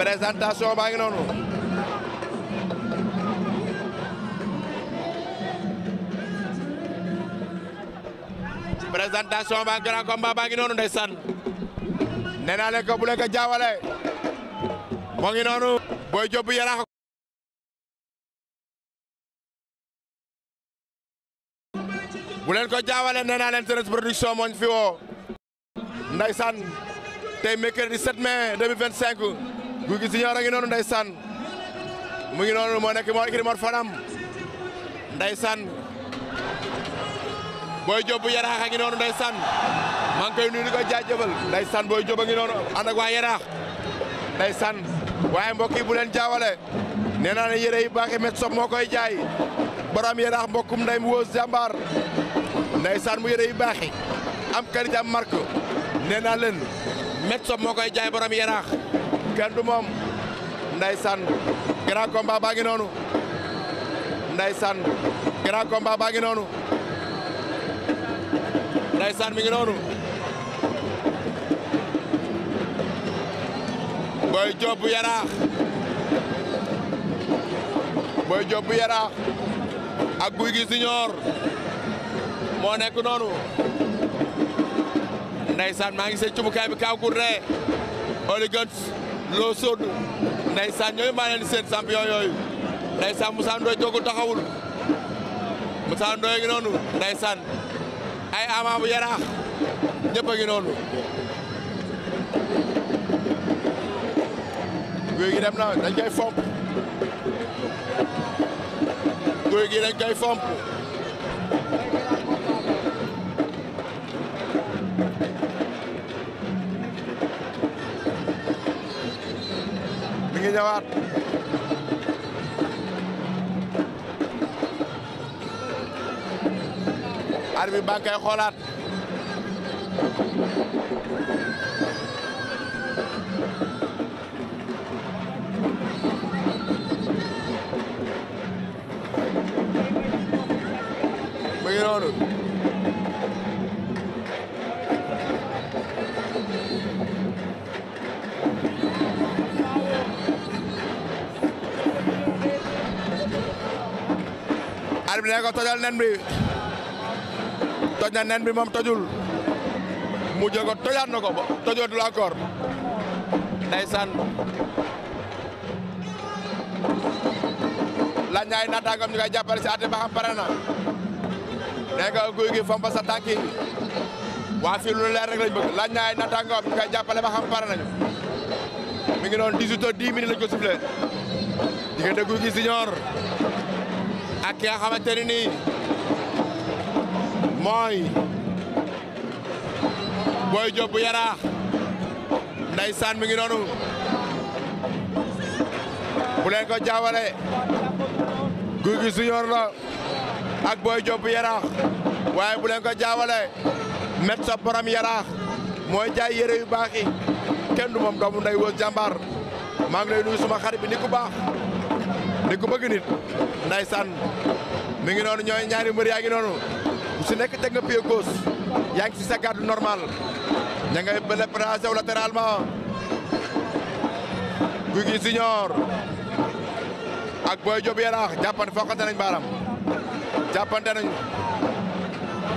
présentation baa ngi noonu présentation ba grand combat baa ngi noonu ndeysaan nee naa leen ko bu leen ko jaawale moo ngi noonu Boy Diop bu Yaraax bu leen ko jaawale nee naa leen Sen Production moo ñu fi woo ndeysaan tey mercredi 7 mai 2025 Gouy Gui Junior a ngi noonu ndeysaan mu ngi noonu moo nekk moo Mor Fadam ndeysaan Boy Diop bu Yaraax a ngi noonu ndeysaan maa ngi koy nuyu di ko jaajëfal ndeysaan Boy Diop a ngi noonu ànd ak waa Yaraax ndeysaan waaye mbokk yi bu leen jaawale nee naa ne yére yi baaxi met sob moo koy jaay borom Yaraax mbokkum nday mu wóos jàmbaar ndeysaan mu yére yu baaxi am qualité am marque nee naa leen met sob moo koy jaay borom Yaraax kenn du moom ndeysaan grand combat baa ngi noonu ndeysaan grand combat baa ngi noonu ndeysaan mi ngi noonu Boy Diop bu Yaraax Boy Diop bu Yaraax ak Gouy Gui Junior moo nekk noonu ndeysaan maa ngi seen cubukaay bi kaw kurre oligans loo sóod ndeysaan ñooyu maa leen di seen champion yooyu ndeysaan Moussa Ndoye jogu taxawul Moussa Ndoye ngi noonu ndeysaan ay Ama bu Yaraax ñëpp a ngi noonu Gouy Gui dem na dañ koy fomp Gouy Gui dañ koy fomp mi ngi ñëwaat arbitre bi ba nga koy xoolaat mu ngi noonu arbitre ne ko tojal nen bi toj na nen bi moom tojul mu jël ko tojaat na ko ba tojatul encore ndeysaan laaj na ay naataangam ñu koy jàppale si àtte ba xam pare na nee nga Gouy Gui fompa sa tànk yi waa fii lu leer rek lañ bëgg laaj na ay naataangam ñu koy jàppale ba xam pare nañu mi ngi noonu 18h10 lañ ko sifflé diggante Gouy Gui Junior ak ki nga xamante ne nii mooy Boy Diop bu Yaraax ndeysaan mi ngi noonu bu leen ko jaawale Gouy Gui Junior la ak Boy Diop bu Yaraax waaye bu leen ko jaawale met sa borom Yaraax mooy jaay yére yu baax yi kenn du moom doomu nday woos jàmbaar maa ngi lay nuyu suma xarit bi ni ku baax ni ku bëgg nit ndeysaan mi ngi noonu ñooy ñaari mbër yaa ngi noonu bu si nekk teg nga pied gauche yaa ngi si sa garde normal ña ngay bële placé wu latéralement Gouy Gui Junior ak Boy Diop Yaraax jàppante foqante nañ baaram jàppante nañ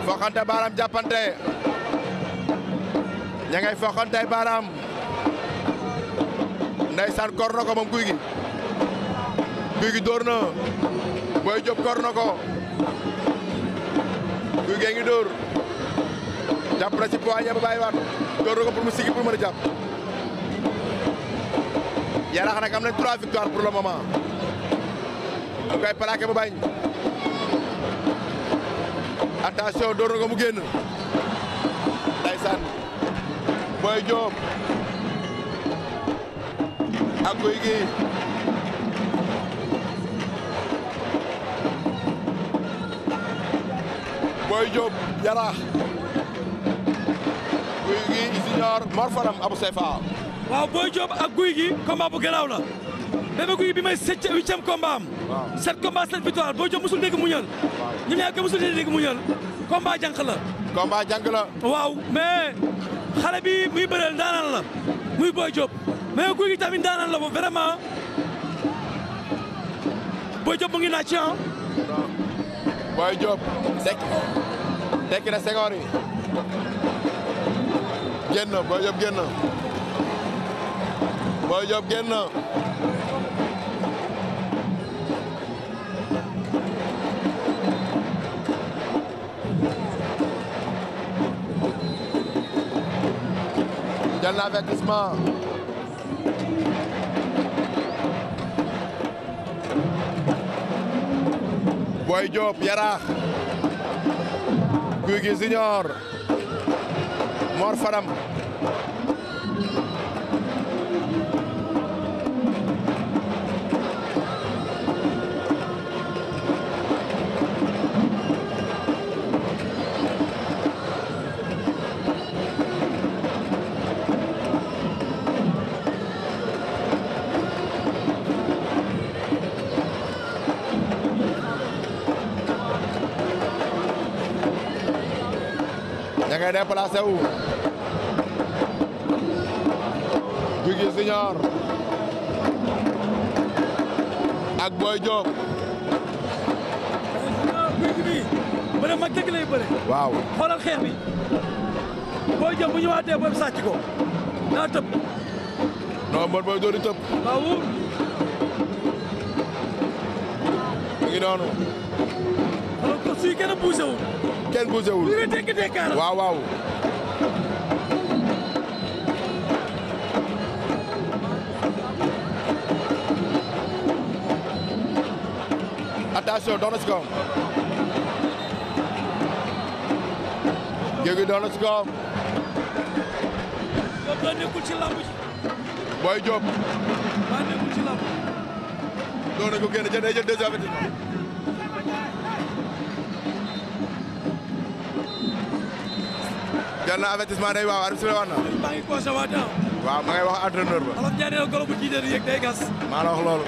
foqante baaram jàppante ña ngay foqante baaram ndeysaan kor na ko moom Gouy Gui Gouy Gui dóor na Boy Diop kor na ko Gouy Gui ngi dóor jàpp na ci poignet ba bàyyiwaat dóor na ko pour mu sigi pour mën a jàpp Yaraax nag am nañ 3 victoires pour le moment mu koy plaqué ba bañ attention dóor na ko mu génn ndeysaan Boy Diop ak Gouy Gui Boy Diop Yaraax Gouy Gui Junior Mor Fadam Abou Sefa waaw Boy Diop ak Gouy Gui combat bu garaaw la Bébé Gouy Gui bi may 8e combat am 7 combats 7 victoires Boy Diop musul dégg muñal ñu ñaa ko musul dégg muñal combat jànq la combat jànq la waaw mais xale bi muy bëreel daanaan la muy Boy Diop mais Gouy Gui tamit daanaan la moom vraiment Boy Diop mu ngi naaj ci Boy Diop tekki na sengoor yi génn Boy Diop génn Boy Diop génn jël na avertissement Boy Diop Yaraax Gouy Gui Junior Mor Fadam ña ngay déplacé wu Gouy Gui Junior ak Boy Diop Gouy Gui bi bëre mag dëgg lay bëre waaw xoolal xeex bi Boy Diop bu ñëwaatee boobu sàcc ko daa tëb non mbon Boy Diop di tëb waaw mu ngi noonu alors que suy kenn bougé wul kenn bougé wul lu ne tekki tekkaar waaw waaw attention doon na si kawam Gouy Gui doon na si kawam Diop doo nekkul ci lamb ji Boy Diop maa nekkul ci lamb doon na ko génn jël day jël deuxième avertissement jël na avertissement day waaw arbitre wax na maa ngi conseillé waat waaw ma ngay wax entraîneur ba alors ñaari golo bu jiite di yëg day gas maa la wax loolu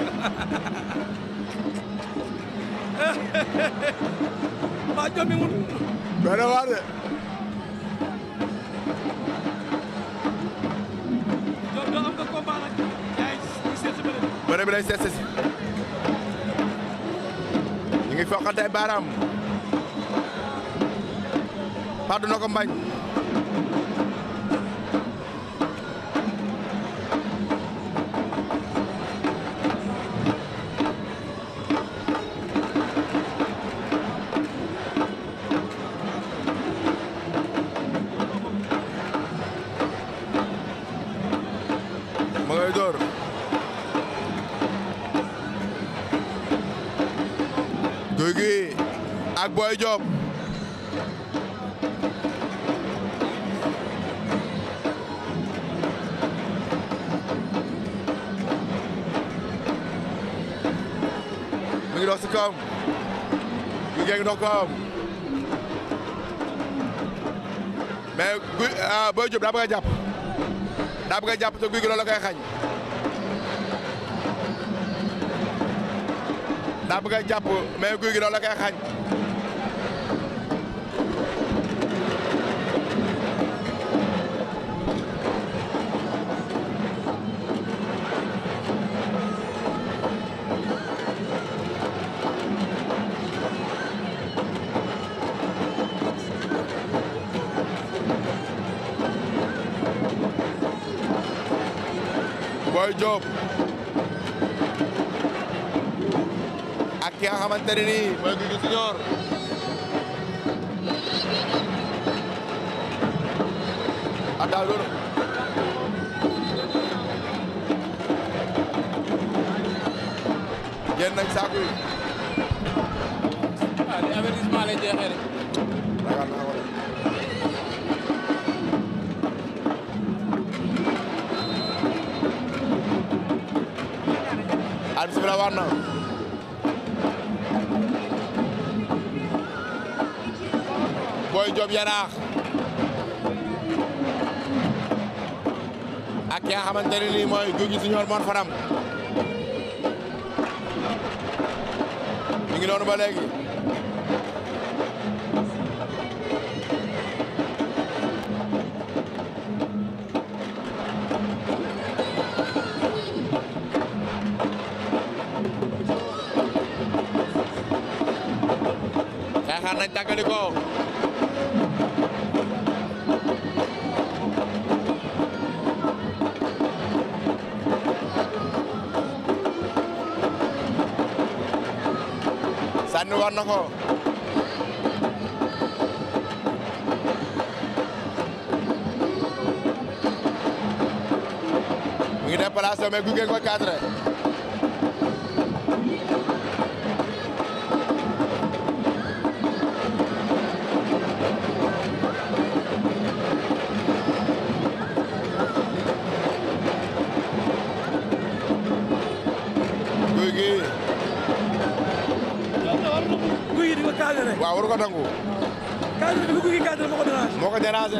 maa jommi mun benn waa de Diop doo am nga combat nag yaay seet si bëre bi lay seet si ñu ngi foqante ay baaraam Fadou na ko mbañ ma ngay door Gouy Gui ak Boy Diop mi ngi dox si kawam Gouy Gui ngi dox kawam mais Boy Diop daa bëgg a jàpp te Gouy Gui loolu la koy xañ daa bëgg a jàpp mais Gouy Gui loolu la koy xañ Boy Diop ak ki nga xamante ne nii mooy Gouy Gui Junior attaque loolu génn nañ saako yi li avertissement lay jeexee rek ragal naa ko arbitre bi la war na Boy Diop Yaraax ak ki nga xamante ne nii mooy Gouy Gui Junior Mor Fadam ñu ngi noonu ba léegi yàkkali ko sànni war na ko mu ngi déplacé mais Gouy ko cadré Gouy di ko cadré. waaw waru ko nangu. cadré bi ko Gouy cadré moo ko dérangé. moo ko dérangé.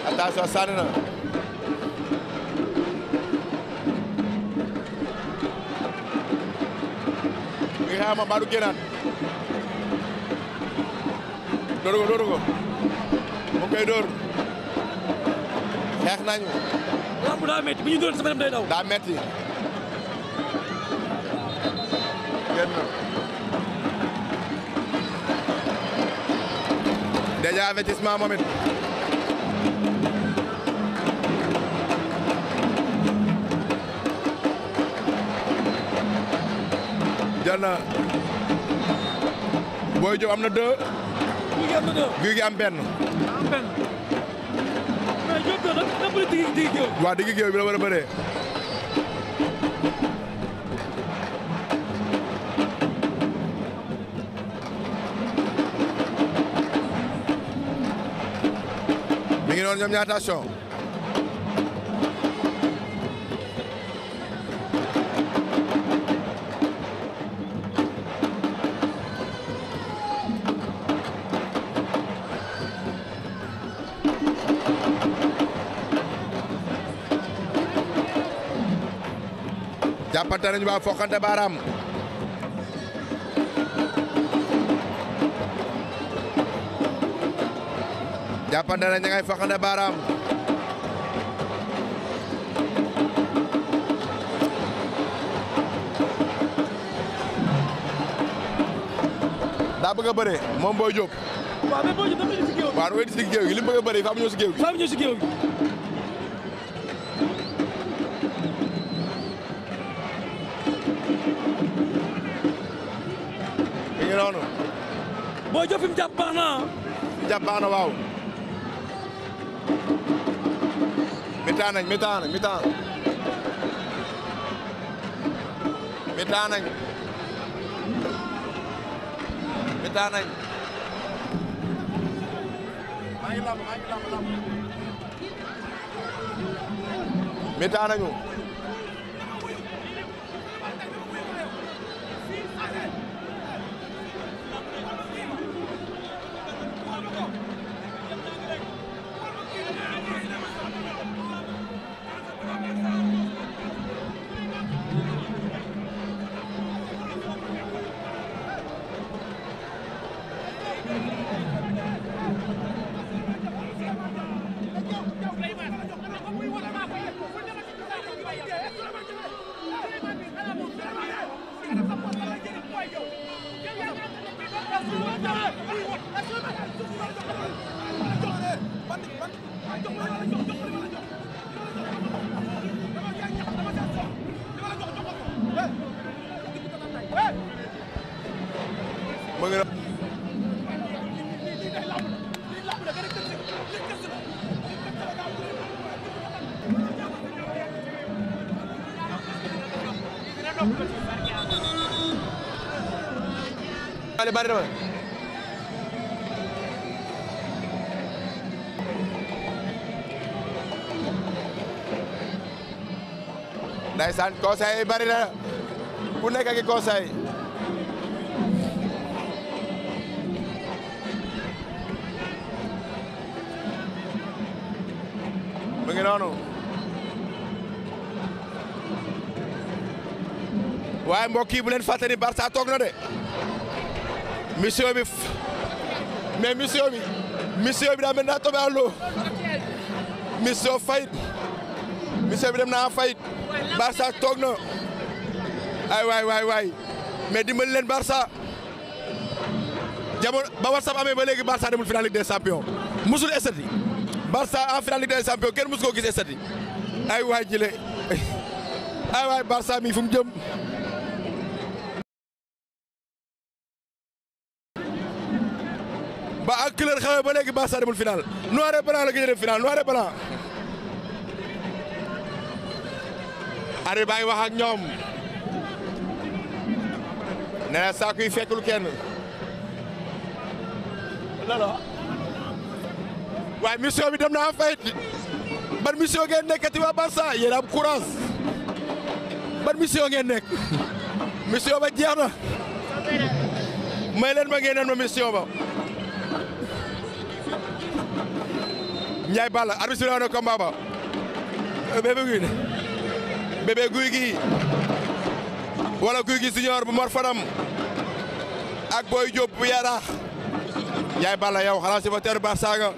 attention sànni na. mi ngi xeex ma mbaa du génnaat. dóor ko dóor ko. mu ngi koy dóor. xeex nañu. lamb daa métti bi ñu doon sama dem day daw. daa métti. génn. déjà avertissement moom it. jël na. Boy Diop am na 2. Gouy gi am na 2. Gouy gi am benn. am benn. mais Diop de nag bëri diggi géew. waaw diggi géew bi la war a bëree. mi ngi noonu ñoom ñaar attention. jàppante nañu ba foqante baaraam. jàppante nañu ngay foqante baaraam. daa bëgg a bëre moom Boy Diop. waaw mais Boy Diop dafa indi si géew. waaw da ngay indi si géew gi li mu bëgg a bëre fa mu ñëw si géew gi. fa mu ñëw si géew gi. mi ngi noonu. Boy Diop fi mu jàpp baax na. jàpp baax na waaw. mi-temps nañ mi-temps nañ mi-temps. mi-temps nañ. mi-temps nañ. mi-temps nañu. mu ngi bari na ndeysaan conseil yi bari na ku nekk ak conseil mu ngi noonu waaye mbokk yi bu leen fàtte ni Barça toog na de mission bi mais mission bi daa mel naa tombé àll mission fayit mission bi dem naa fayit Barça toog na ay waay mais dimbali leen Barça jamono ba WhatsApp amee ba léegi Barça demul finale Ligue des Champions musul estati Barça en finale Ligue des Champions kenn musu koo gis estati ay waay jile ay waay Barça mi fu mu jëm ba ak couleur xawee ba léegi Barça demul finale noir et blanc la gëj a dem finale noir et blanc arbitre baa ngi wax ak ñoom nee na saako yi fekkul kenn lalo waaye mission bi dem na en fait ban mission ngeen nekkati waa Barça yéen am courage ban mission ngeen nekk mission ba jeex na may leen ma ngeen neen ma mission ba Ndiaye Balla arbitre bi na combat ba bébé Gouy gi wala Gouy gi senior bu Mor Fadam ak Boy Diop bu Yaraax Ndiaye Balla yow xanaa supporter Barça nga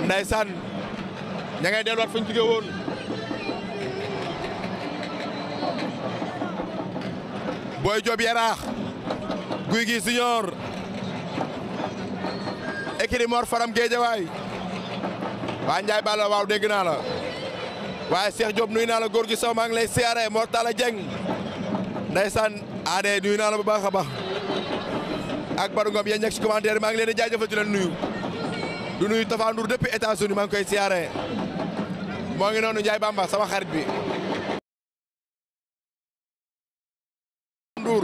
ndeysaan ña ngay delluwaat fañ jóge woon Boy Diop Yaraax Gouy gi senior écurie Mor Fadam Géejawaay waa Ndiaye Balla waaw dégg naa la waaye Cheikh Diop nuyu naa la góor gi saw maa ngi lay siyaare Mor Talla Dieng ndeysaan ade nuyu naa la bu baax a baax ak Badou Ngom yéen ñekk ci commentaire maa ngi leen di jaajëfal di leen nuyu du nuyu Tafa Ndour depuis États-Unis maa ngi koy siyaare moo ngi noonu Ndiaye Bamba sama xarit bi Ndour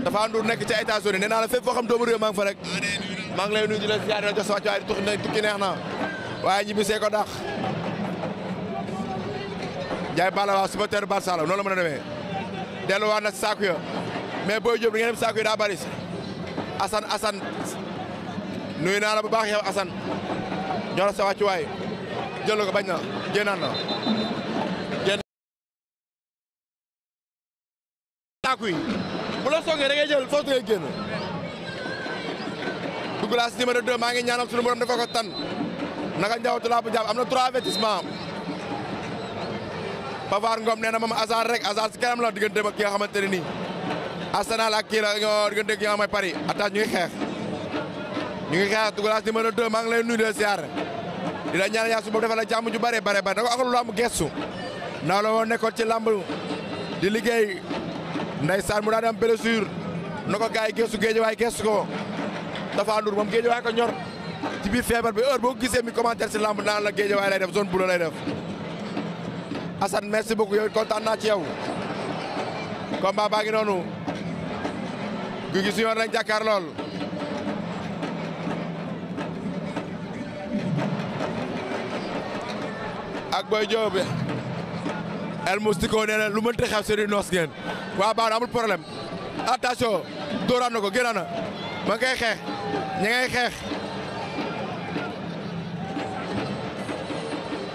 Tafa Ndour nekk ca États-Unis nee naa la fépp foo xam doomu réew maa ngi fa rek maa ngi lay nuyu di la siyaare la jox sa wàccuwaay tukki neex na waaye ñibbi see ko dàq Ndiaye Balla waaw supporter Barça la noonu la mën a demee delluwaat na saako ya mais Boy Diop da ngeen dem saako yi daa bari Assane nuyu naa la bu baax yow Assane jox la sa wàccuwaay jël ko bañ na génnaan na génn saako yi bu la songee da ngay jël foofu ngay génn Douglas numéro 2 maa ngi ñaanal suñu borom dafa ko tan naka njawatu laa bu jàpp am na 3 avertissement Pavard Ngom nee na moom hasard rek hasard si kanam la diggante ak ki nga xamante ne nii Arsenal ak kii la ñoo diggante ak ki nga xam ne Paris attaque ñu ngi xeex Douglas numéro 2 maa ngi lay nuyu de siyaar di la ñaan yaa su boobu dafa la jàmm ju bare da ko ak lu lamb gestu ndaw la woon nekkoon ci lamb di liggéey ndeysaan mu daan am blessure na ko gars yi gestu Géejawaay gestu ko Tafa Ndour moom Géejawaay ko ñor ci biir feebar bi heure boo gisee mi commentaire si lamb naan la Géejawaay lay def zone bleue lay def Assane merci beaucoup yow kontaan naa ci yow combat baa ngi noonu Gouy Gui Junior lañ jàkkaar lool ak Boy Diop El Moustico nee na lu mënti xew seen i noos ngeen waa baax na amul problème attention dóoraan na ko génn na ma ngay xeex ña ngay xeex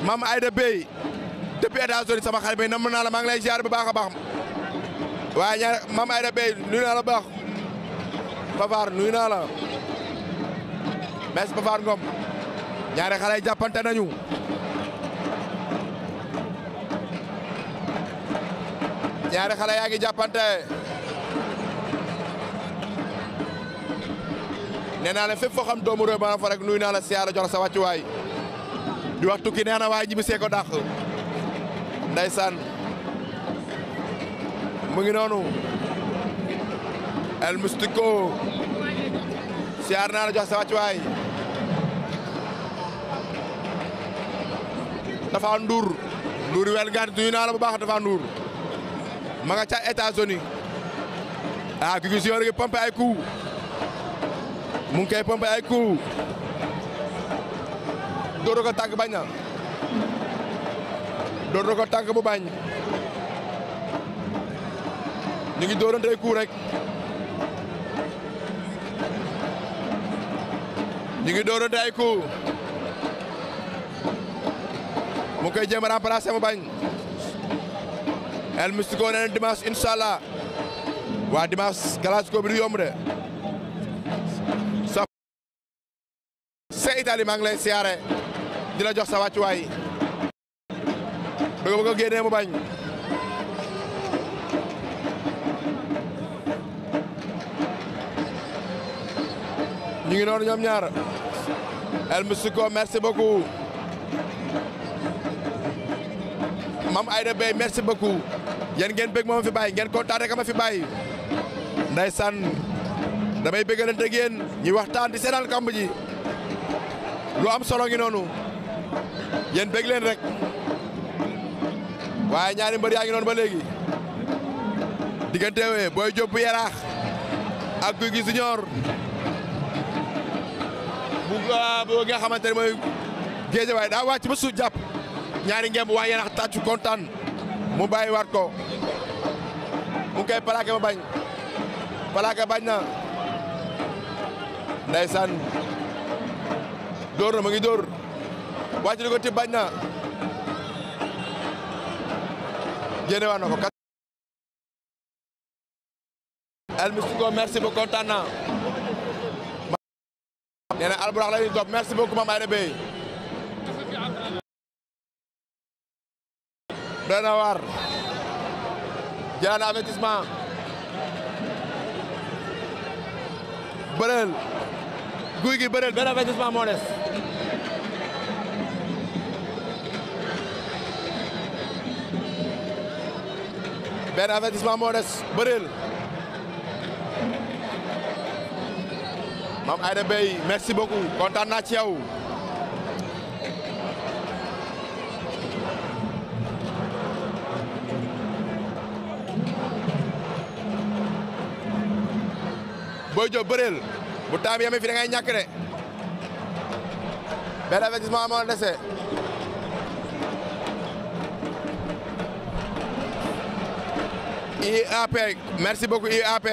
Mame Aïda Bey depuis États-Unis sama xarit bi nam naa la maa ngi lay ziar bu baax a baax waaye ñaar Mame Aïda Bey nuyu naa la baax Pavard nuyu naa la merci Pavard Ngom ñaari xale yi jàppante nañu ñaari xale yaa ngi jàppante nee naa leen fépp foo xam doomu réew ma fa rek nuyu naa la siyaara jox la sa wàccuwaay di wax tukki neex na waaye ñibbi see ko dàq ndeysaan mu ngi noonu El Moustico siyaar naa la jox sa wàccuwaay Tafa Ndour wel gaan nuyu naa la bu baax Tafa Ndour ma nga ca États-Unis Gouy Gui Junior gi pompe ay coup mu ngi koy pompe ay coup dóor ko tànk bañ na dóor ko tànk bu bañ ñu ngi dóorante ay coup rek ñu ngi dóorante ay coup mu ngi koy jéem a remplacer mu bañ El Moustico nee na dimanche incha allah waa dimanche Classico bi du yomb de sa Italie maa ngi lay siyaare di la jox sa wàccuwaay bëgg ko génnee mu bañ ñu ngi noonu ñoom ñaar El Mystico merci beaucoup Mame Aïda Bey merci beaucoup yéen ngeen bëgg ma fi bàyyi ngeen kontaan rek ma fi bàyyi ndeysaan damay bëggalante ak yéen ñuy waxtaan di seetaan kamb ji lu am solo ngi noonu yéen bëgg leen rek waaye ñaari mbër yaa ngi noonu ba léegi diggante Boy Diop bu Yaraax ak Gouy Gui Junior bu nga xamante ne mooy Géejawaay daa wàcc ba suuf jàpp ñaari ngeen bu waa Yaraax tàccu kontaan mu bàyyi waat ko mu ngi koy plaqué ba bañ plaqué bañ na ndeysaan dóor na ma ngi dóor wàcc di ko ti bañ na génne waat na ko El Mystico merci beaucoup kontaan na nee na alburax la ñuy topp merci beaucoup Mame Aïda Bey doy na waar jëlaat na avertissement bëreel Gouy Gui bëreel benn avertissement moo des benn avertissement moo des bëreel Mame Aïda Bey merci beaucoup kontaan naa ci yow Boy Diop bëreel bu temps bi yamee fi da ngay ñàkk de benn avertissement moo dese IAP merci beaucoup IAP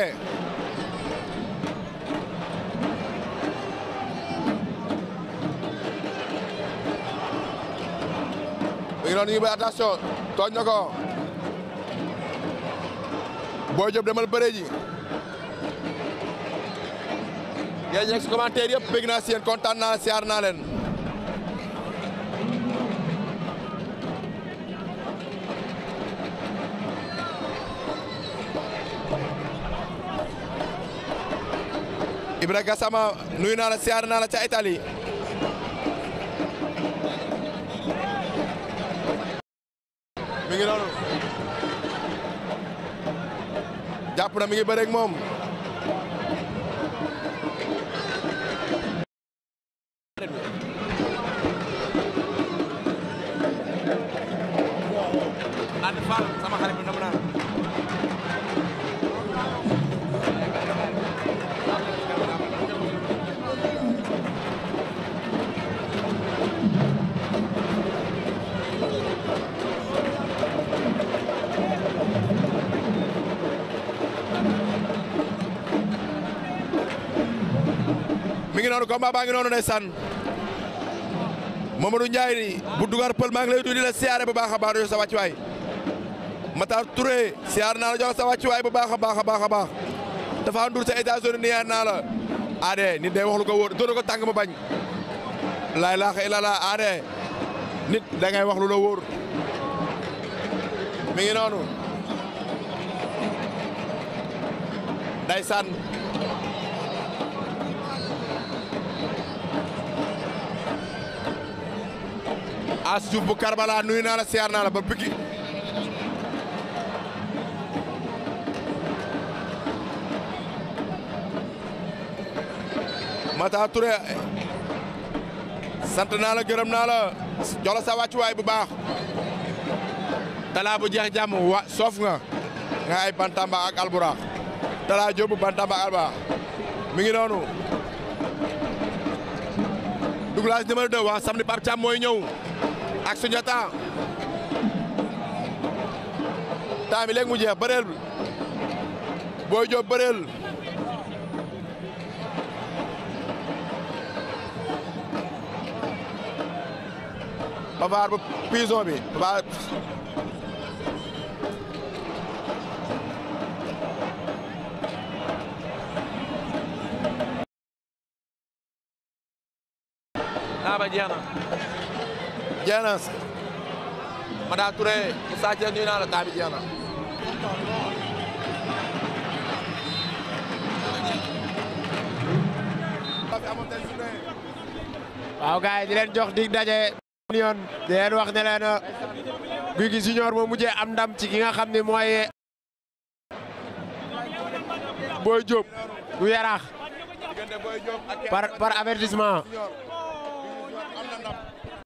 mi ngi noonu ñu ngi bëri attention tooñ na ko Boy Diop demal bëre ji ngeen nekk si commentaire yëpp bëgg naa si yéen kontaan naa siyaar naa leen Ibra Gassama nuyu naa la siyaar naa la ca Italie mi ngi noonu jàpp na mi ngi bëre ak moom sama xarit bi nam naa mi ngi noonu combat baa ngi noonu ndeysaan Mamadou Ndiaye bu dugar pël maa ngi lay di la siyaare bu baax a baax sa wàccuwaay Matar Touré siyaar naa la jox sa wàccuwaay bu baax a baax a baax a baax dafa ndur sa États-Unis niyaar naa la aade nit day wax lu ko wóor doon ko tàng mu bañ laa ilaaha illallaah aade nit da ngay wax lu la wóor mi ngi noonu ndeysaan As Diouf bu Karbala nuyu naa la siyaar naa la ba Pikine Mata Touré sant naa la gërëm naa la jox la sa wàccuwaay bu baax talaa bu jeex jàmm wa soof nga ay Bantamba ak Alburax talaa Diop Bantamba ak Alburax mi ngi noonu Douglas numéro 2 waa samedi Pape Thiam mooy ñëw ak Sunjata temps bi léegi mu jeex bëreel Boy Diop bëreel babaar bu prison bi babaar ba jeex na Mada Touré Sa Thiès nuyu naa la temps bi jeex na. waaw gars yi di leen jox dig daje yoon di leen wax ne leen Gouy Gui Junior moo mujjee am ndam ci ki nga xam ne mooy Boy Diop bu Yaraax par avertissement